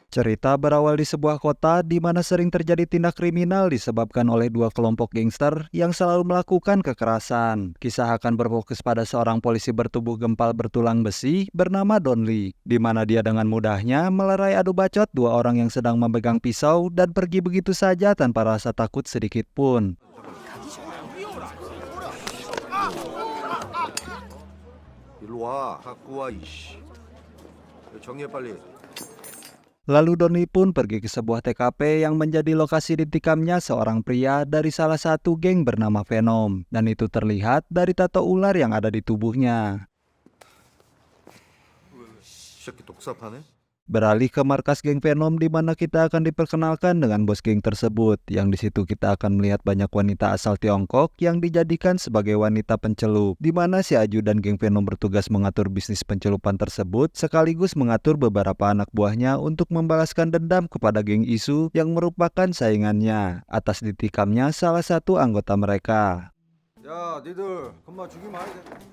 Cerita berawal di sebuah kota di mana sering terjadi tindak kriminal disebabkan oleh dua kelompok gangster yang selalu melakukan kekerasan. Kisah akan berfokus pada seorang polisi bertubuh gempal bertulang besi bernama Don Lee, di mana dia dengan mudahnya melerai adu bacot dua orang yang sedang memegang pisau dan pergi begitu saja tanpa rasa takut sedikit pun. 일로 와, 갖고 와, 이씨. 정리해 빨리. Lalu Doni pun pergi ke sebuah TKP yang menjadi lokasi ditikamnya seorang pria dari salah satu geng bernama Venom. Dan itu terlihat dari tato ular yang ada di tubuhnya. 새끼 독사파네? Beralih ke markas geng Venom di mana kita akan diperkenalkan dengan bos geng tersebut. Yang di situ kita akan melihat banyak wanita asal Tiongkok yang dijadikan sebagai wanita pencelup. Di mana si ajudan geng Venom bertugas mengatur bisnis pencelupan tersebut sekaligus mengatur beberapa anak buahnya untuk membalaskan dendam kepada geng Isu yang merupakan saingannya atas ditikamnya salah satu anggota mereka. 야, 니들 금방 죽이면 안 돼.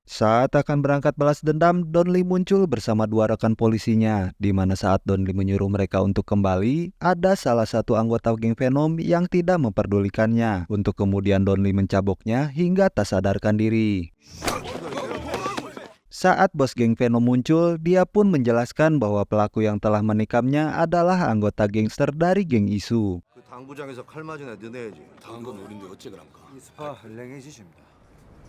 Saat akan berangkat balas dendam, Don Lee muncul bersama dua rekan polisinya, di mana saat Don Lee menyuruh mereka untuk kembali, ada salah satu anggota geng Venom yang tidak memperdulikannya, untuk kemudian Don Lee mencaboknya hingga tak sadarkan diri. Saat bos geng Venom muncul, dia pun menjelaskan bahwa pelaku yang telah menikamnya adalah anggota gangster dari geng Isu. 그 당구장에서 칼 맞은 애 너네지. 당근 우린데 어째 그랍니까? 이 스파 랭해지십니다.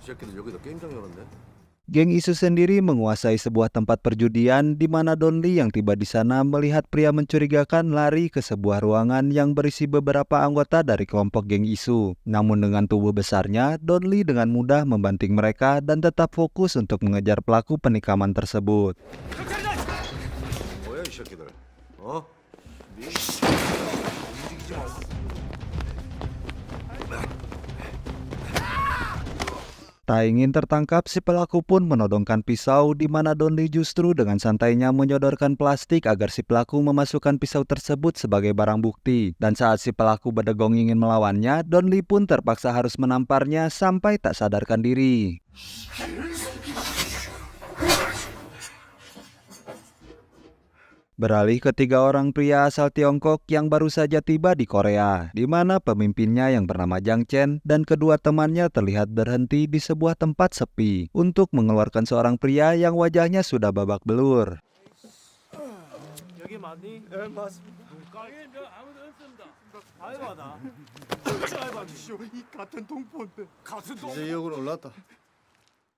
이 새끼들 여기다 게임장 열었네. Geng Isu sendiri menguasai sebuah tempat perjudian di mana Don Lee yang tiba di sana melihat pria mencurigakan lari ke sebuah ruangan yang berisi beberapa anggota dari kelompok geng Isu. Namun dengan tubuh besarnya, Don Lee dengan mudah membanting mereka dan tetap fokus untuk mengejar pelaku penikaman tersebut. 뭐야 이 새끼들? 어? 움직이지 마. Tak ingin tertangkap, si pelaku pun menodongkan pisau di mana Don Lee justru dengan santainya menyodorkan plastik agar si pelaku memasukkan pisau tersebut sebagai barang bukti. Dan saat si pelaku berdegong ingin melawannya, Don Lee pun terpaksa harus menamparnya sampai tak sadarkan diri. Beralih ke tiga orang pria asal Tiongkok yang baru saja tiba di Korea, di mana pemimpinnya yang bernama Jang Chen dan kedua temannya terlihat berhenti di sebuah tempat sepi untuk mengeluarkan seorang pria yang wajahnya sudah babak belur. 여기 맞니? 네 맞습니다. 가게 아무도 없습니다. 알바다. 알바 주시오. 이 같은 동포인데. 같은 이제 여기로 올랐다.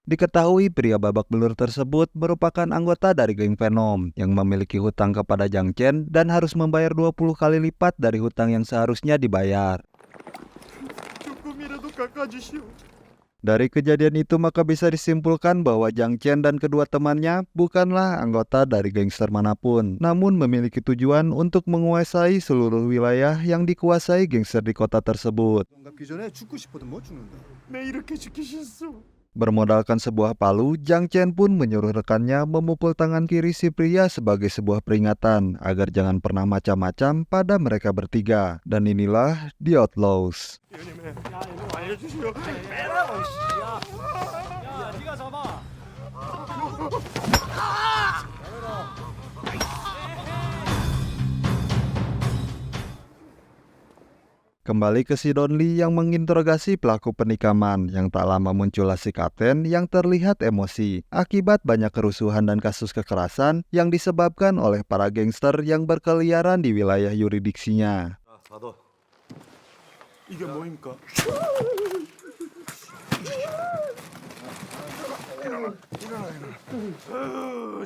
Diketahui pria babak belur tersebut merupakan anggota dari geng Venom yang memiliki hutang kepada Jang Chen dan harus membayar 20 kali lipat dari hutang yang seharusnya dibayar. 조금이라도 깎아주시오. Dari kejadian itu maka bisa disimpulkan bahwa Jang Chen dan kedua temannya bukanlah anggota dari gangster manapun, namun memiliki tujuan untuk menguasai seluruh wilayah yang dikuasai gangster di kota tersebut. 갚기 전에 죽고 싶어도 못 죽는다. 왜 이렇게 시키셨어? Bermodalkan sebuah palu, Jang Chen pun menyuruh rekannya memukul tangan kiri si pria sebagai sebuah peringatan agar jangan pernah macam-macam pada mereka bertiga. Dan inilah The Outlaws. 의원님, 야 이거 알려주시오. 빼라고 씨. 야, 네가 잡아. Kembali ke si Don Lee yang menginterogasi pelaku penikaman yang tak lama muncullah si kapten yang terlihat emosi akibat banyak kerusuhan dan kasus kekerasan yang disebabkan oleh para gangster yang berkeliaran di wilayah yuridiksinya. 자, 받아. 이게 뭐입니까?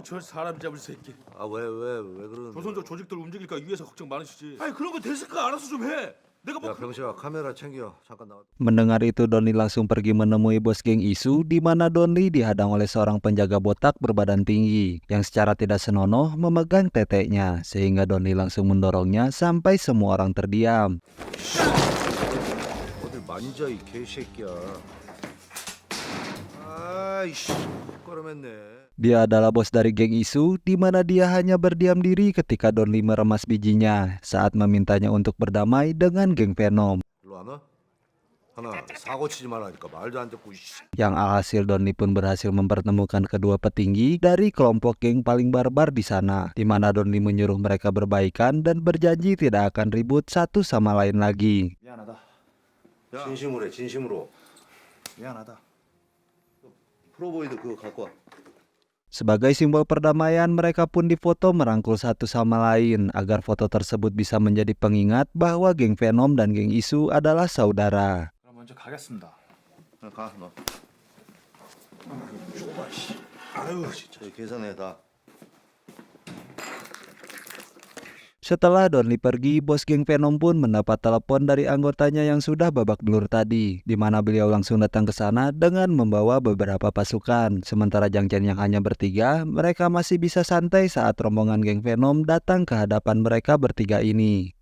저 사람 잡을 새끼. 왜 그러는데? 조선족 조직들 움직일까 위에서 걱정 많으시지. 아니 그런 거 됐을까 알아서 좀 해. 내가 뭐 야 병식아 카메라 챙겨. 잠깐 나와. Mendengar itu Don Lee langsung pergi menemui bos geng Isu di mana Don Lee dihadang oleh seorang penjaga botak berbadan tinggi yang secara tidak senonoh memegang teteknya sehingga Don Lee langsung mendorongnya sampai semua orang terdiam. 어딜 만져 이 개새끼야. 아이씨, 껄끄름했네. Dia adalah bos dari geng Isu, di mana dia hanya berdiam diri ketika Don Lee meremas bijinya saat memintanya untuk berdamai dengan geng Venom. 일로 안 와? 하나 사고 치지 말라니까 말도 안 듣고 이씨. Yang alhasil Donnie pun berhasil mempertemukan kedua petinggi dari kelompok geng paling barbar di sana, di mana Donnie menyuruh mereka berbaikan dan berjanji tidak akan ribut satu sama lain lagi. 미안하다. 진심으로 해 진심으로. 미안하다. 프로보이드 그거 갖고 와. Sebagai simbol perdamaian, mereka pun difoto merangkul satu sama lain agar foto tersebut bisa menjadi pengingat bahwa geng Venom dan geng Isu adalah saudara. 그럼 먼저 가겠습니다. 가 너. 좁아 씨. 아유 진짜 계산해 다. Setelah Donnie pergi, bos geng Venom pun mendapat telepon dari anggotanya yang sudah babak belur tadi, di mana beliau langsung datang ke sana dengan membawa beberapa pasukan. Sementara Jiang Chen yang hanya bertiga, mereka masih bisa santai saat rombongan geng Venom datang ke hadapan mereka bertiga ini.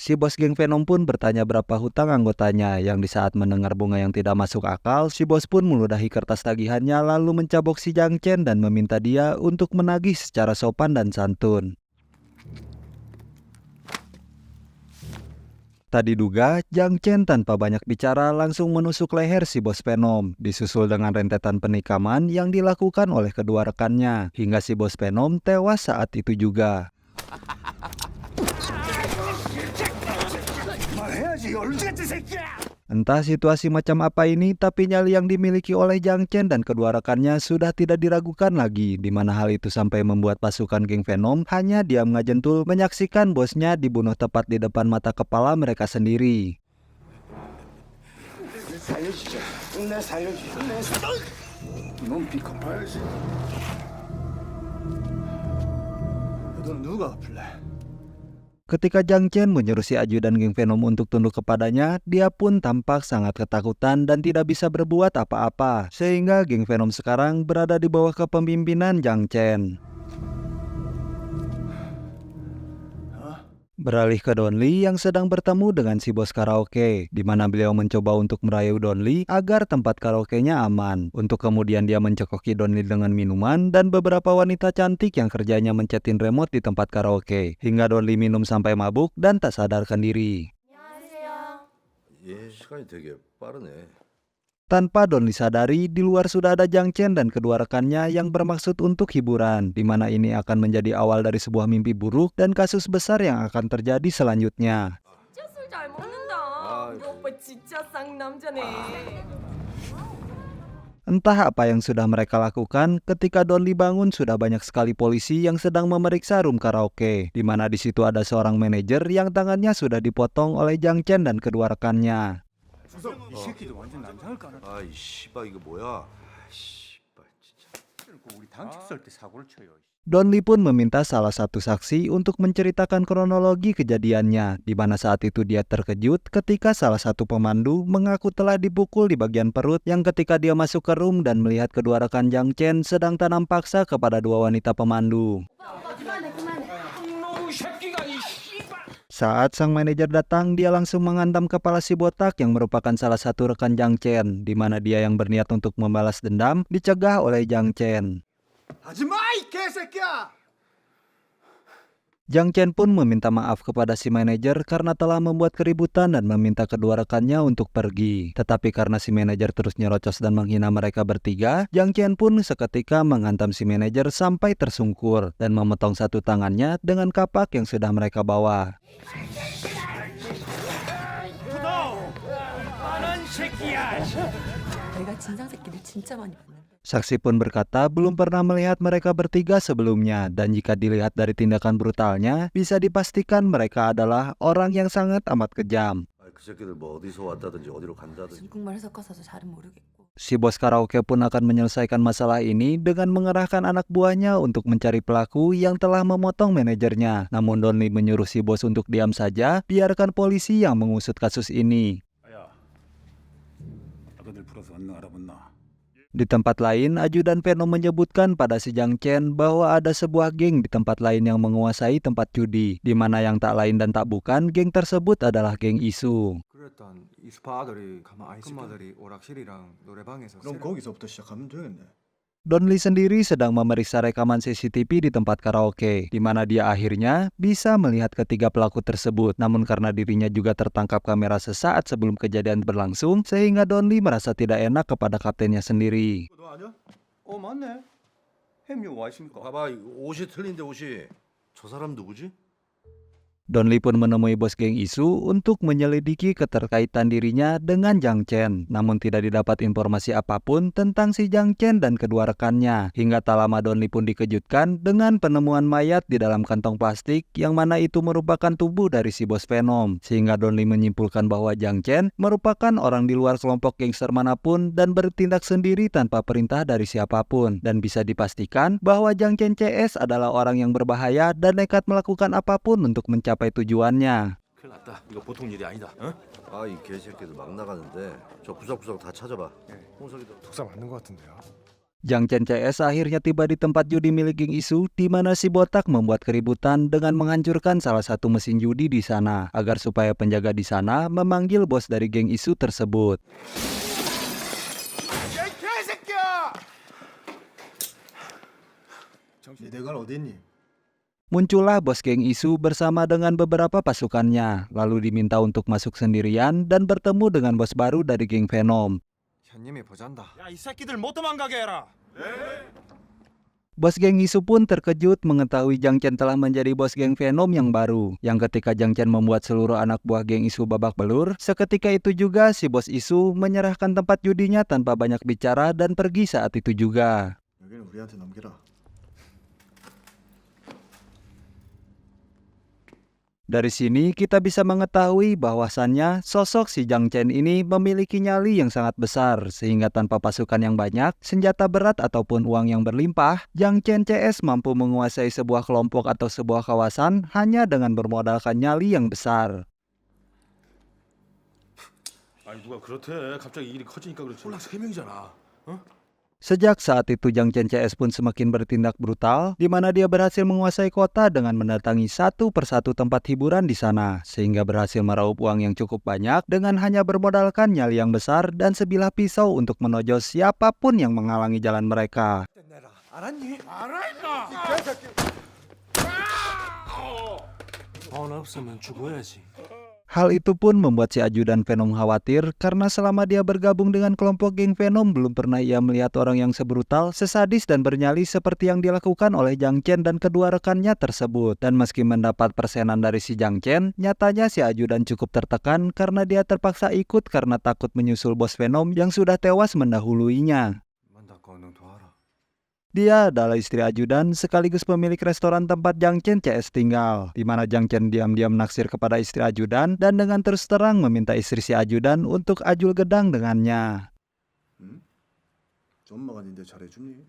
Si bos geng Venom pun bertanya berapa hutang anggotanya, yang di saat mendengar bunga yang tidak masuk akal, si bos pun meludahi kertas tagihannya lalu mencabok si Jiang Chen dan meminta dia untuk menagih secara sopan dan santun. Tak diduga, Jiang Chen tanpa banyak bicara langsung menusuk leher si bos Venom, disusul dengan rentetan penikaman yang dilakukan oleh kedua rekannya, hingga si bos Venom tewas saat itu juga. Entah situasi macam apa ini, tapi nyali yang dimiliki oleh Jiang Chen dan kedua rekannya sudah tidak diragukan lagi, di mana hal itu sampai membuat pasukan geng Venom hanya diam ngajentul menyaksikan bosnya dibunuh tepat di depan mata kepala mereka sendiri. 너는 누가 아플래? Ketika Jiang Chen menyuruh si ajudan geng Venom untuk tunduk kepadanya, dia pun tampak sangat ketakutan dan tidak bisa berbuat apa-apa, sehingga geng Venom sekarang berada di bawah kepemimpinan Jiang Chen. Beralih ke Donnie yang sedang bertemu dengan si bos karaoke, di mana beliau mencoba untuk merayu Donnie agar tempat karaoke-nya aman. Untuk kemudian dia mencekoki Donnie dengan minuman dan beberapa wanita cantik yang kerjanya mencetin remote di tempat karaoke, hingga Donnie minum sampai mabuk dan tak sadarkan diri. 얘 시간이 되게 빠르네. Tanpa Donnie sadari, di luar sudah ada Jiang Chen dan kedua rekannya yang bermaksud untuk hiburan, di mana ini akan menjadi awal dari sebuah mimpi buruk dan kasus besar yang akan terjadi selanjutnya. 진짜 술 잘 먹는다. 우리 오빠 진짜 쌍남자네. Entah apa yang sudah mereka lakukan, ketika Donnie bangun sudah banyak sekali polisi yang sedang memeriksa room karaoke, di mana di situ ada seorang manajer yang tangannya sudah dipotong oleh Jiang Chen dan kedua rekannya. 이 새끼도 완전 난장을 까는. 아이 씨발 이거 뭐야? 씨발 진짜. 우리 단식 썰때 사고를 쳐요. Donnie pun meminta salah satu saksi untuk menceritakan kronologi kejadiannya, di mana saat itu dia terkejut ketika salah satu pemandu mengaku telah dipukul di bagian perut yang ketika dia masuk ke room dan melihat kedua rekan Jiang Chen sedang tanam paksa kepada dua wanita pemandu. Saat sang manajer datang, dia langsung menghantam kepala si botak yang merupakan salah satu rekan Jiang Chen, di mana dia yang berniat untuk membalas dendam dicegah oleh Jiang Chen. 하지마 이 개새끼야! Jiang Chen pun meminta maaf kepada si manajer karena telah membuat keributan dan meminta kedua rekannya untuk pergi. Tetapi karena si manajer terus nyerocos dan menghina mereka bertiga, Jiang Chen pun seketika menghantam si manajer sampai tersungkur dan memotong satu tangannya dengan kapak yang sudah mereka bawa. 내가 진상 새끼를 진짜 많이 봤는데. Saksi pun berkata belum pernah melihat mereka bertiga sebelumnya, dan jika dilihat dari tindakan brutalnya, bisa dipastikan mereka adalah orang yang sangat amat kejam. 그 새끼들 뭐 어디서 왔다든지 어디로 간다든지. 중국말 섞어서도 잘은 모르겠고. Si bos karaoke pun akan menyelesaikan masalah ini dengan mengerahkan anak buahnya untuk mencari pelaku yang telah memotong manajernya. Namun Donnie menyuruh si bos untuk diam saja, biarkan polisi yang mengusut kasus ini. 야, 아가들 풀어서 얼른 알아봤나? Di tempat lain, ajudan Venom menyebutkan pada si Jiang Chen bahwa ada sebuah geng di tempat lain yang menguasai tempat judi, di mana yang tak lain dan tak bukan geng tersebut adalah geng Isu. 그랬던 이 스파들이 아이스마들이 오락실이랑 노래방에서 그럼 거기서부터 시작하면 되겠네. Donli sendiri sedang memeriksa rekaman CCTV di tempat karaoke, di mana dia akhirnya bisa melihat ketiga pelaku tersebut. Namun karena dirinya juga tertangkap kamera sesaat sebelum kejadian berlangsung, sehingga Donli merasa tidak enak kepada kaptennya sendiri. 너 아니야? 맞네. 햄요 와 있습니까? 봐봐, 옷이 틀린데 옷이. 저 사람 누구지? Donli pun menemui bos geng Isu untuk menyelidiki keterkaitan dirinya dengan Jiang Chen. Namun tidak didapat informasi apapun tentang si Jiang Chen dan kedua rekannya. Hingga tak lama Donli pun dikejutkan dengan penemuan mayat di dalam kantong plastik yang mana itu merupakan tubuh dari si bos Venom. Sehingga Donli menyimpulkan bahwa Jiang Chen merupakan orang di luar kelompok gangster manapun dan bertindak sendiri tanpa perintah dari siapapun. Dan bisa dipastikan bahwa Jiang Chen CS adalah orang yang berbahaya dan nekat melakukan apapun untuk mencapai tujuannya. 큰일 났다. 이거 보통 일이 아니다. 어? 이 개새끼들 막 나가는데 저 구석구석 다 찾아봐. 홍석이도 독사 맞는 것 같은데요. Jiang Chen CS akhirnya tiba di tempat judi milik geng Isu, di mana si botak membuat keributan dengan menghancurkan salah satu mesin judi di sana, agar supaya penjaga di sana memanggil bos dari geng Isu tersebut. 정신 내가 어디 있니? Muncullah bos geng Isu bersama dengan beberapa pasukannya, lalu diminta untuk masuk sendirian dan bertemu dengan bos baru dari geng Venom. 현님이 보잔다. 야, 이 새끼들 못 도망가게 해라. Bos geng Isu pun terkejut mengetahui Jiang Chen telah menjadi bos geng Venom yang baru. Yang ketika Jiang Chen membuat seluruh anak buah geng Isu babak belur, seketika itu juga si bos Isu menyerahkan tempat judinya tanpa banyak bicara dan pergi saat itu juga. 여기는 우리한테 넘기라. Dari sini kita bisa mengetahui bahwasannya sosok si Jiang Chen ini memiliki nyali yang sangat besar, sehingga tanpa pasukan yang banyak, senjata berat ataupun uang yang berlimpah, Jiang Chen CS mampu menguasai sebuah kelompok atau sebuah kawasan hanya dengan bermodalkan nyali yang besar. 아니 누가 그렇대. 갑자기 일이 커지니까 그렇지. 꼴랑 3명이잖아. 어? Sejak saat itu Jiang Chen CS pun semakin bertindak brutal, di mana dia berhasil menguasai kota dengan mendatangi satu persatu tempat hiburan di sana, sehingga berhasil meraup uang yang cukup banyak dengan hanya bermodalkan nyali yang besar dan sebilah pisau untuk menojos siapapun yang menghalangi jalan mereka. 알았니? 알아니까. 돈 없으면 죽어야지. Hal itu pun membuat si ajudan Venom khawatir karena selama dia bergabung dengan kelompok geng Venom belum pernah ia melihat orang yang sebrutal, sesadis dan bernyali seperti yang dilakukan oleh Jiang Chen dan kedua rekannya tersebut. Dan meski mendapat persenan dari si Jiang Chen, nyatanya si ajudan cukup tertekan karena dia terpaksa ikut karena takut menyusul bos Venom yang sudah tewas mendahuluinya. Dia adalah istri ajudan sekaligus pemilik restoran tempat Jiang Chen CS tinggal, di mana Jiang Chen diam-diam naksir kepada istri ajudan dan dengan terus terang meminta istri si ajudan untuk ajul gedang dengannya. 엄마가 니한테 잘해주니?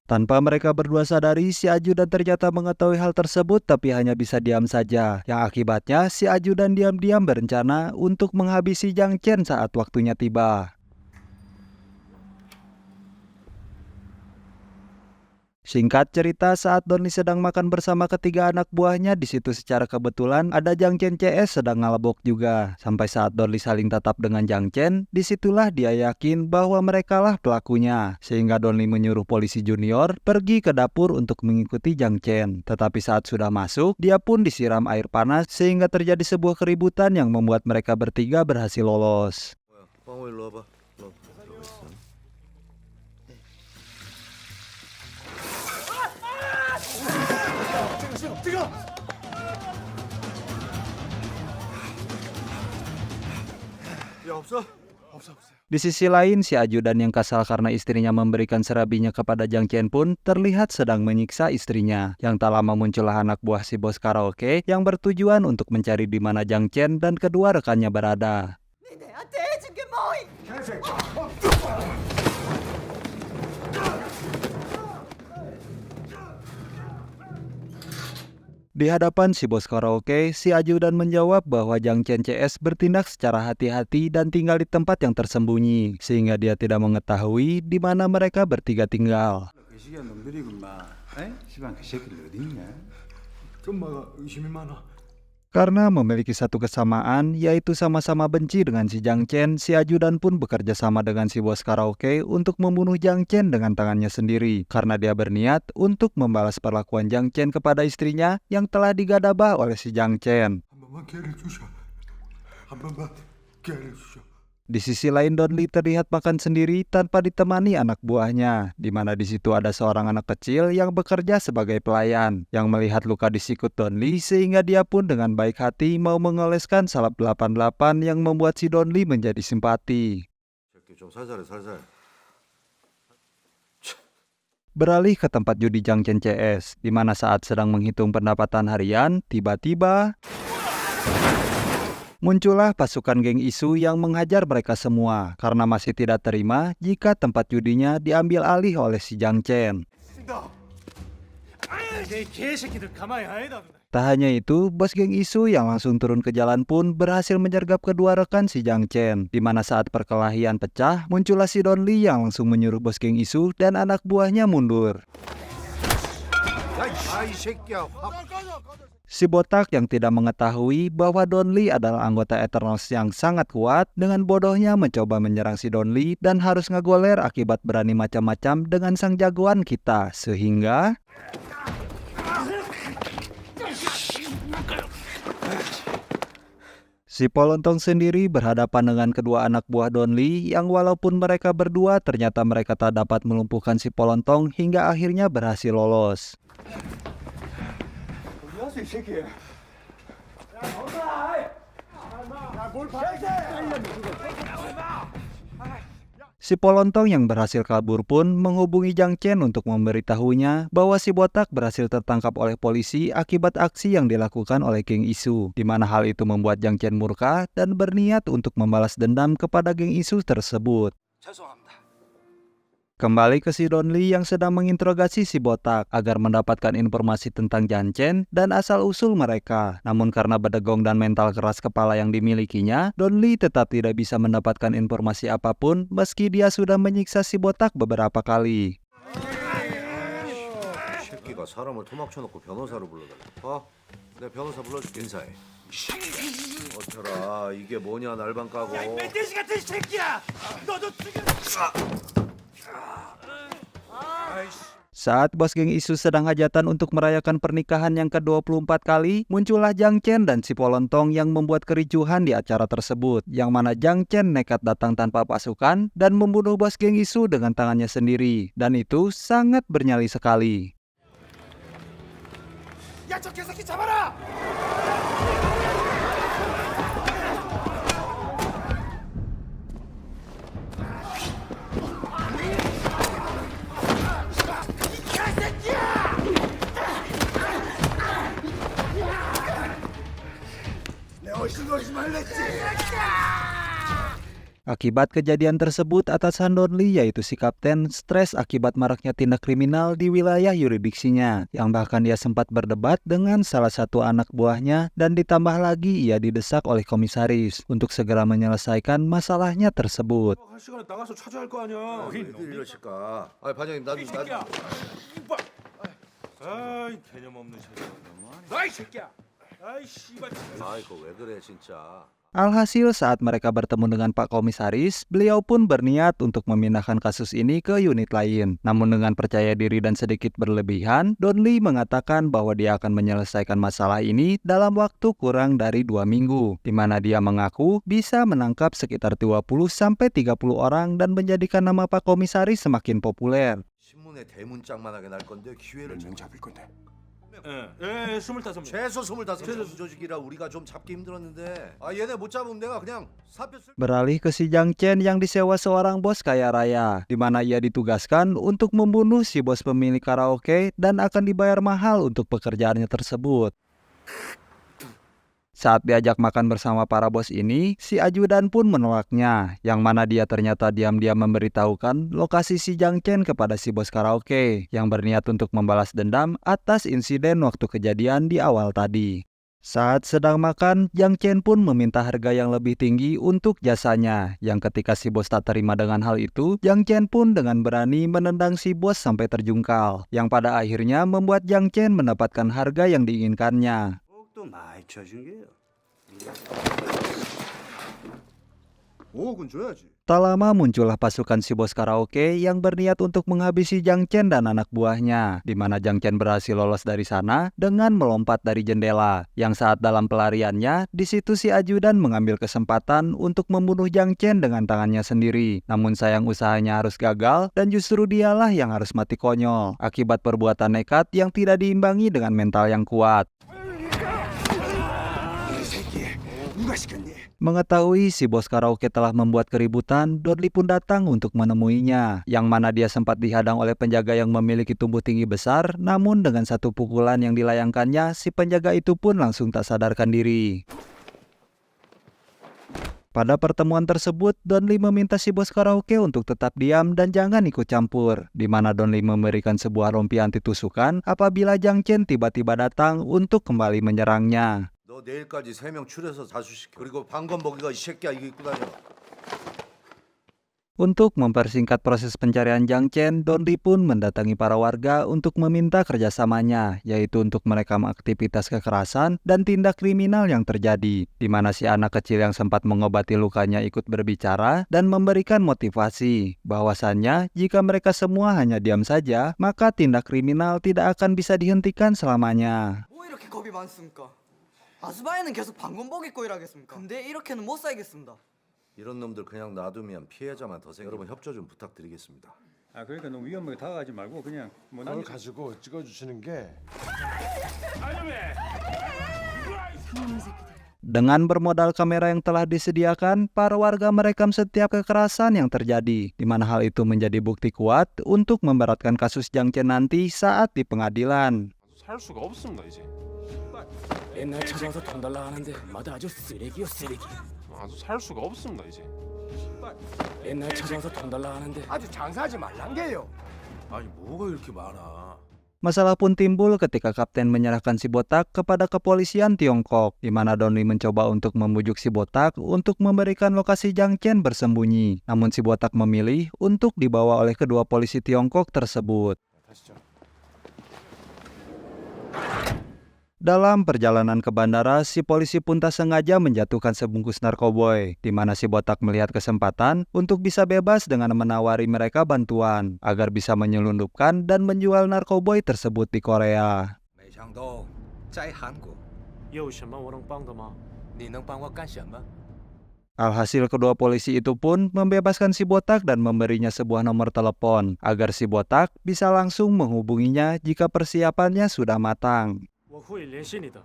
Tanpa mereka berdua sadari, si ajudan ternyata mengetahui hal tersebut tapi hanya bisa diam saja. Yang akibatnya si ajudan diam-diam berencana untuk menghabisi Jiang Chen saat waktunya tiba. Singkat cerita, saat Donli sedang makan bersama ketiga anak buahnya, di situ secara kebetulan ada Jiang Chen CS sedang ngalebok juga. Sampai saat Donli saling tatap dengan Jiang Chen, disitulah dia yakin bahwa merekalah pelakunya. Sehingga Donli menyuruh polisi junior pergi ke dapur untuk mengikuti Jiang Chen. Tetapi saat sudah masuk, dia pun disiram air panas sehingga terjadi sebuah keributan yang membuat mereka bertiga berhasil lolos. 빵호 일로 와봐. 너 들어가 있어. 뜨거! 야 없어? 없어. Di sisi lain, si ajudan yang kesal karena istrinya memberikan serabinya kepada Jiang Chen pun terlihat sedang menyiksa istrinya. Yang tak lama muncullah anak buah si bos karaoke yang bertujuan untuk mencari di mana Jiang Chen dan kedua rekannya berada. 내한테 해준 게 뭐이? Di hadapan si bos karaoke, si ajudan menjawab bahwa Jiang Chen CS bertindak secara hati-hati dan tinggal di tempat yang tersembunyi, sehingga dia tidak mengetahui di mana mereka bertiga tinggal. 그 시기한 놈들이구만. 에? 시방 그 새끼들 어디 있냐? 엄마가 의심이 많아. Karena memiliki satu kesamaan, yaitu sama-sama benci dengan si Jang Chen, si ajudan pun bekerja sama dengan si bos karaoke untuk membunuh Jang Chen dengan tangannya sendiri. Karena dia berniat untuk membalas perlakuan Jang Chen kepada istrinya yang telah digadabah oleh si Jang Chen. Di sisi lain, Don Lee terlihat makan sendiri tanpa ditemani anak buahnya, di mana di situ ada seorang anak kecil yang bekerja sebagai pelayan, yang melihat luka di sikut Don Lee sehingga dia pun dengan baik hati mau mengoleskan salep 88 yang membuat si Don Lee menjadi simpati. 좀 살살해 살살. Beralih ke tempat judi Jang Chen CS, di mana saat sedang menghitung pendapatan harian, tiba-tiba muncullah pasukan geng Isu yang menghajar mereka semua karena masih tidak terima jika tempat judinya diambil alih oleh si Jang Chen. Tak hanya itu, bos geng Isu yang langsung turun ke jalan pun berhasil menyergap kedua rekan si Jang Chen, di mana saat perkelahian pecah, muncullah si Don Lee yang langsung menyuruh bos geng Isu dan anak buahnya mundur. 야이 새끼야. Si botak yang tidak mengetahui bahwa Don Lee adalah anggota Eternals yang sangat kuat, dengan bodohnya mencoba menyerang si Don Lee dan harus ngegoler akibat berani macam-macam dengan sang jagoan kita, sehingga si Polontong sendiri berhadapan dengan kedua anak buah Don Lee yang walaupun mereka berdua ternyata mereka tak dapat melumpuhkan si Polontong hingga akhirnya berhasil lolos. Si Polontong yang berhasil kabur pun menghubungi Jang Chen untuk memberitahunya bahwa si botak berhasil tertangkap oleh polisi akibat aksi yang dilakukan oleh geng Isu, di mana hal itu membuat Jang Chen murka dan berniat untuk membalas dendam kepada geng Isu tersebut. Kembali ke si Don Lee yang sedang menginterogasi si botak agar mendapatkan informasi tentang Jang Chen dan asal-usul mereka. Namun karena bedegong dan mental keras kepala yang dimilikinya, Don Lee tetap tidak bisa mendapatkan informasi apapun meski dia sudah menyiksa si botak beberapa kali. 새끼가 사람을 토막쳐놓고 변호사로 불러달라. 봐, 내 변호사 불러줄게. 인사해. 어쩌라, 이게 뭐냐 날방 까고. 멧돼지 같은 새끼야! 너도 죽여! Saat bos geng Isu sedang hajatan untuk merayakan pernikahan yang ke-24 kali, muncullah Jang Chen dan si Polontong yang membuat kericuhan di acara tersebut, yang mana Jang Chen nekat datang tanpa pasukan dan membunuh bos geng Isu dengan tangannya sendiri, dan itu sangat bernyali sekali. 야, 저 개새끼 잡아라! Akibat kejadian tersebut, atasan Don Lee yaitu si kapten stres akibat maraknya tindak kriminal di wilayah yuridiksinya, yang bahkan dia sempat berdebat dengan salah satu anak buahnya dan ditambah lagi ia didesak oleh komisaris untuk segera menyelesaikan masalahnya tersebut. 할 시간에 나가서 찾아야 할 거 아니야. 왜들 이러실까? 아, 반장님 나도 이 새끼야! 이봐! 아이 개념 없는 새끼야. 아이 새끼야! 아이 씨발. 아, 이거 왜 그래 진짜. Alhasil saat mereka bertemu dengan Pak Komisaris, beliau pun berniat untuk memindahkan kasus ini ke unit lain. Namun dengan percaya diri dan sedikit berlebihan, Don Lee mengatakan bahwa dia akan menyelesaikan masalah ini dalam waktu kurang dari 2 minggu, di mana dia mengaku bisa menangkap sekitar 20-30 orang dan menjadikan nama Pak Komisaris semakin populer. 신문에 대문짝만하게 날 건데 기회를 명 잡을 건데. 예, 25명. 최소 25명 조직이라 우리가 좀 잡기 힘들었는데 아 얘네 못 잡으면 내가 그냥 사표 쓸. Beralih ke si Jang Chen yang disewa seorang bos kaya raya, di mana ia ditugaskan untuk membunuh si bos pemilik karaoke dan akan dibayar mahal untuk pekerjaannya tersebut. Saat diajak makan bersama para bos ini, si ajudan pun menolaknya, yang mana dia ternyata diam-diam memberitahukan lokasi si Jang Chen kepada si bos karaoke, yang berniat untuk membalas dendam atas insiden waktu kejadian di awal tadi. Saat sedang makan, Jang Chen pun meminta harga yang lebih tinggi untuk jasanya, yang ketika si bos tak terima dengan hal itu, Jang Chen pun dengan berani menendang si bos sampai terjungkal, yang pada akhirnya membuat Jang Chen mendapatkan harga yang diinginkannya. 또 많이 쳐준 게요. 5억은 줘야지. Tak lama muncullah pasukan si bos karaoke yang berniat untuk menghabisi Jiang Chen dan anak buahnya, di mana Jiang Chen berhasil lolos dari sana dengan melompat dari jendela. Yang saat dalam pelariannya, di situ si ajudan mengambil kesempatan untuk membunuh Jiang Chen dengan tangannya sendiri. Namun sayang usahanya harus gagal dan justru dialah yang harus mati konyol akibat perbuatan nekat yang tidak diimbangi dengan mental yang kuat. Mengetahui si bos karaoke telah membuat keributan, Don Lee pun datang untuk menemuinya, yang mana dia sempat dihadang oleh penjaga yang memiliki tubuh tinggi besar, namun dengan satu pukulan yang dilayangkannya, si penjaga itu pun langsung tak sadarkan diri. Pada pertemuan tersebut, Don Lee meminta si bos karaoke untuk tetap diam dan jangan ikut campur, di mana Don Lee memberikan sebuah rompi anti tusukan apabila Jiang Chen tiba-tiba datang untuk kembali menyerangnya. 너 내일까지 3명 추려서 자수시켜. 그리고 방건 먹이가 이 새끼야 이거 입고 다녀. Untuk mempersingkat proses pencarian Jiang Chen, Don Lee pun mendatangi para warga untuk meminta kerjasamanya, yaitu untuk merekam aktivitas kekerasan dan tindak kriminal yang terjadi, di mana si anak kecil yang sempat mengobati lukanya ikut berbicara dan memberikan motivasi, bahwasannya jika mereka semua hanya diam saja, maka tindak kriminal tidak akan bisa dihentikan selamanya. 뭐 이렇게 겁이 많습니까? 아스바이는 계속 방검복 입고 일하겠습니까? 근데 이렇게는 못 살겠습니다. 이런 놈들 그냥 놔두면 피해자만 더 생겨. 여러분 협조 좀 부탁드리겠습니다. 아 그러니까 너무 위험하게 다가가지 말고 그냥 뭐 그걸 가지고 찍어주시는 게 Dengan bermodal kamera yang telah disediakan, para warga merekam setiap kekerasan yang terjadi, di mana hal itu menjadi bukti kuat untuk memberatkan kasus Jiang Chen nanti saat di pengadilan. 살 수가 없습니다 이제. 맨날 찾아와서 돈 달라 하는데 마다 아주 쓰레기요 쓰레기. 아주 살 수가 없습니다 이제. 맨날 찾아와서 돈 달라 하는데 아주 장사하지 말란 게요. 아니 뭐가 이렇게 많아. Masalah pun timbul ketika kapten menyerahkan si botak kepada kepolisian Tiongkok, di mana Don Lee mencoba untuk membujuk si botak untuk memberikan lokasi Jiang Chen bersembunyi. Namun si botak memilih untuk dibawa oleh kedua polisi Tiongkok tersebut. 가시죠. Dalam perjalanan ke bandara, si polisi pun tak sengaja menjatuhkan sebungkus narkoboy, di mana si botak melihat kesempatan untuk bisa bebas dengan menawari mereka bantuan, agar bisa menyelundupkan dan menjual narkoboy tersebut di Korea. 没想到在韩国有什么我能帮的吗？你能帮我干什么？ Alhasil kedua polisi itu pun membebaskan si botak dan memberinya sebuah nomor telepon, agar si botak bisa langsung menghubunginya jika persiapannya sudah matang. 我会联系你的。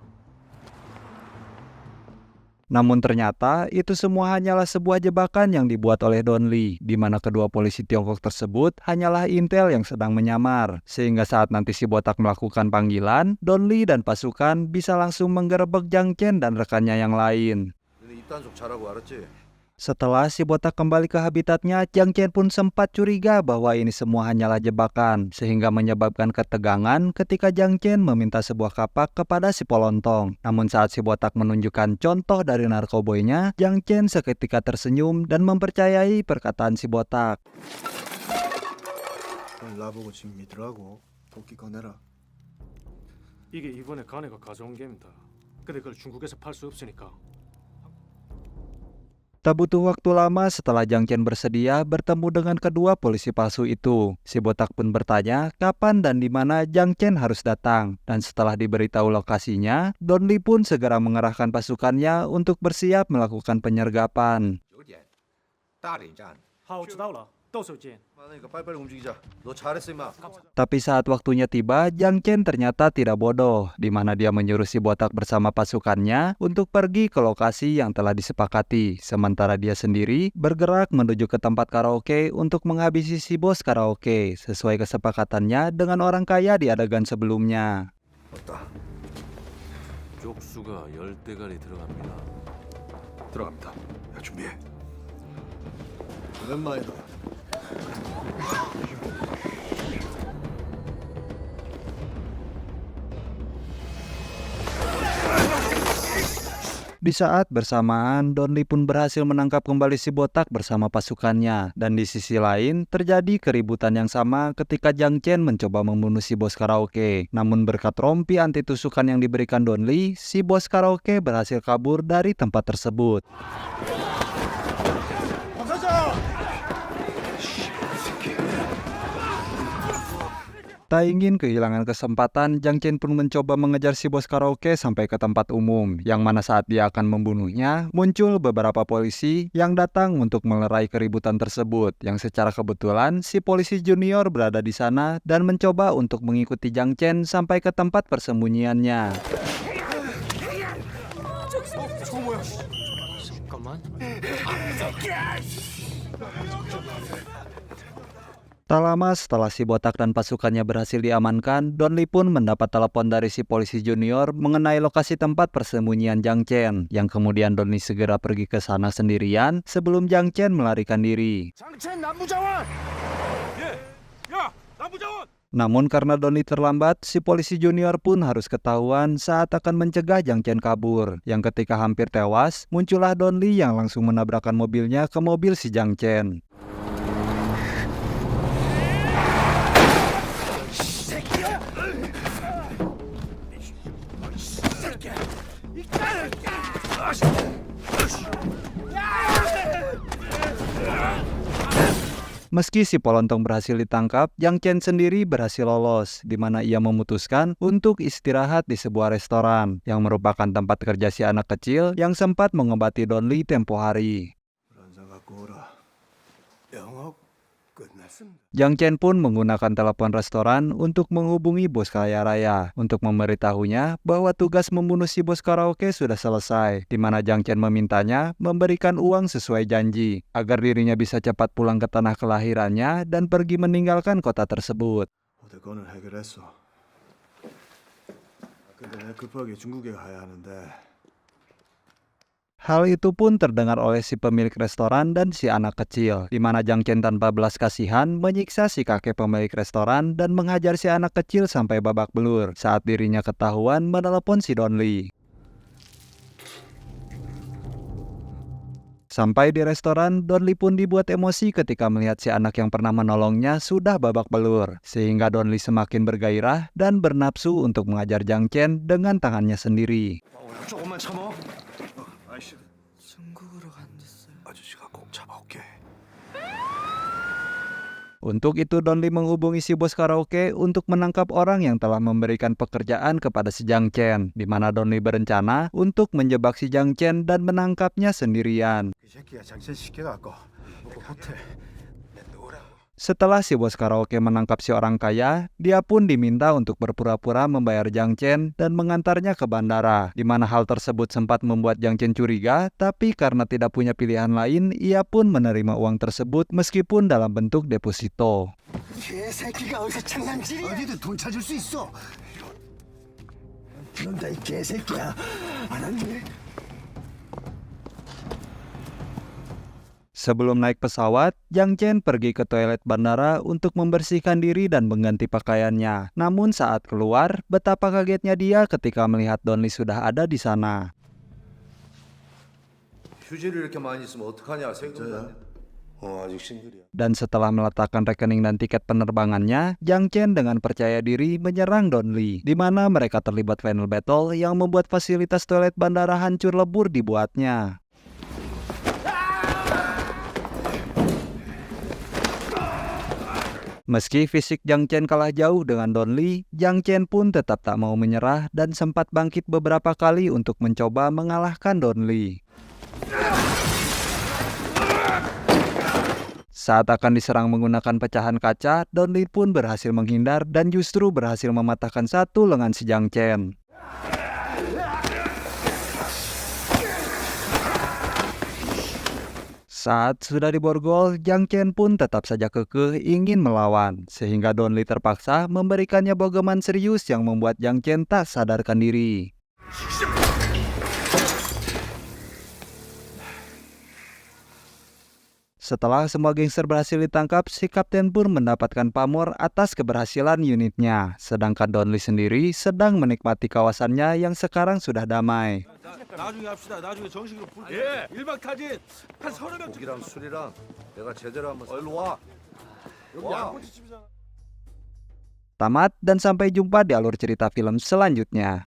Namun ternyata itu semua hanyalah sebuah jebakan yang dibuat oleh Don Lee, di mana kedua polisi Tiongkok tersebut hanyalah intel yang sedang menyamar, sehingga saat nanti si botak melakukan panggilan, Don Lee dan pasukan bisa langsung menggerebek Jiang Chen dan rekannya yang lain. 너네 입단속 잘하고 알았지? Setelah si botak kembali ke habitatnya, Jiang Chen pun sempat curiga bahwa ini semua hanyalah jebakan, sehingga menyebabkan ketegangan ketika Jiang Chen meminta sebuah kapak kepada si Polontong. Namun saat si botak menunjukkan contoh dari narkoboynya, Jiang Chen seketika tersenyum dan mempercayai perkataan si botak. 나보고 지금 믿으라고 도끼 꺼내라. 이게 이번에 가네가 가져온 게입니다. 근데 그걸 중국에서 팔 수 없으니까. Tak butuh waktu lama setelah Jiang Chen bersedia bertemu dengan kedua polisi palsu itu. Si botak pun bertanya kapan dan di mana Jiang Chen harus datang. Dan setelah diberitahu lokasinya, Don Lee pun segera mengerahkan pasukannya untuk bersiap melakukan penyergapan. 9点，大连站。好，知道了，到时候见。 많으니까 빨리빨리 움직이자. 너 잘했어 임마. Tapi saat waktunya tiba, Jiang Chen ternyata tidak bodoh, di mana dia menyuruh si botak bersama pasukannya untuk pergi ke lokasi yang telah disepakati, sementara dia sendiri bergerak menuju ke tempat karaoke untuk menghabisi si bos karaoke, sesuai kesepakatannya dengan orang kaya di adegan sebelumnya. 왔다. 쪽수가 10대가리 들어갑니다. 들어갑니다. 야 준비해. 오랜만이다. Di saat bersamaan, Don Lee pun berhasil menangkap kembali si botak bersama pasukannya. Dan di sisi lain, terjadi keributan yang sama ketika Jiang Chen mencoba membunuh si bos karaoke. Namun berkat rompi anti tusukan yang diberikan Don Lee, si bos karaoke berhasil kabur dari tempat tersebut. Tak ingin kehilangan kesempatan, Jiang Chen pun mencoba mengejar si bos karaoke sampai ke tempat umum, yang mana saat dia akan membunuhnya, muncul beberapa polisi yang datang untuk melerai keributan tersebut, yang secara kebetulan si polisi junior berada di sana dan mencoba untuk mengikuti Jiang Chen sampai ke tempat persembunyiannya. Tak lama setelah si botak dan pasukannya berhasil diamankan, Don Lee pun mendapat telepon dari si polisi junior mengenai lokasi tempat persembunyian Jiang Chen, yang kemudian Don Lee segera pergi ke sana sendirian sebelum Jiang Chen melarikan diri. Namun karena Don Lee terlambat, si polisi junior pun harus ketahuan saat akan mencegah Jiang Chen kabur, yang ketika hampir tewas, muncullah Don Lee yang langsung menabrakkan mobilnya ke mobil si Jiang Chen. Meski si polontong berhasil ditangkap, Jiang Chen sendiri berhasil lolos, di mana ia memutuskan untuk istirahat di sebuah restoran, yang merupakan tempat kerja si anak kecil yang sempat mengobati Don Lee tempo hari. Jiang Chen pun menggunakan telepon restoran untuk menghubungi bos kaya raya untuk memberitahunya bahwa tugas membunuh si bos karaoke sudah selesai, di mana Jiang Chen memintanya memberikan uang sesuai janji agar dirinya bisa cepat pulang ke tanah kelahirannya dan pergi meninggalkan kota tersebut. Hal itu pun terdengar oleh si pemilik restoran dan si anak kecil, di mana Jiang Chen tanpa belas kasihan menyiksa si kakek pemilik restoran dan menghajar si anak kecil sampai babak belur saat dirinya ketahuan menelepon si Don Lee. Sampai di restoran, Don Lee pun dibuat emosi ketika melihat si anak yang pernah menolongnya sudah babak belur, sehingga Don Lee semakin bergairah dan bernapsu untuk mengajar Jiang Chen dengan tangannya sendiri. Untuk itu Don Lee menghubungi si bos karaoke untuk menangkap orang yang telah memberikan pekerjaan kepada si Jiang Chen, di mana Don Lee berencana untuk menjebak si Jiang Chen dan menangkapnya sendirian. Setelah si bos karaoke menangkap si orang kaya, dia pun diminta untuk berpura-pura membayar Jiang Chen dan mengantarnya ke bandara, di mana hal tersebut sempat membuat Jiang Chen curiga, tapi karena tidak punya pilihan lain, ia pun menerima uang tersebut meskipun dalam bentuk deposito. Sebelum naik pesawat, Jiang Chen pergi ke toilet bandara untuk membersihkan diri dan mengganti pakaiannya. Namun saat keluar, betapa kagetnya dia ketika melihat Don Lee sudah ada di sana. Dan setelah meletakkan rekening dan tiket penerbangannya, Jiang Chen dengan percaya diri menyerang Don Lee, di mana mereka terlibat final battle yang membuat fasilitas toilet bandara hancur lebur dibuatnya. Meski fisik Jiang Chen kalah jauh dengan Don Lee, Jiang Chen pun tetap tak mau menyerah dan sempat bangkit beberapa kali untuk mencoba mengalahkan Don Lee. Saat akan diserang menggunakan pecahan kaca, Don Lee pun berhasil menghindar dan justru berhasil mematahkan satu lengan si Jiang Chen. Saat sudah diborgol, Jiang Chen pun tetap saja kekeh ingin melawan, sehingga Don Lee terpaksa memberikannya bogeman serius yang membuat Jiang Chen tak sadarkan diri. Setelah semua gangster berhasil ditangkap, si kapten pun mendapatkan pamor atas keberhasilan unitnya. Sedangkan Donli sendiri sedang menikmati kawasannya yang sekarang sudah damai. 나중에 합시다. 나중에 정식으로 부르자. 예. 1박 타진 한 30명 고기랑 술이랑 내가 제대로 한번 일로 와. 여기 양꼬치 집이잖아. Tamat dan sampai jumpa di alur cerita film selanjutnya.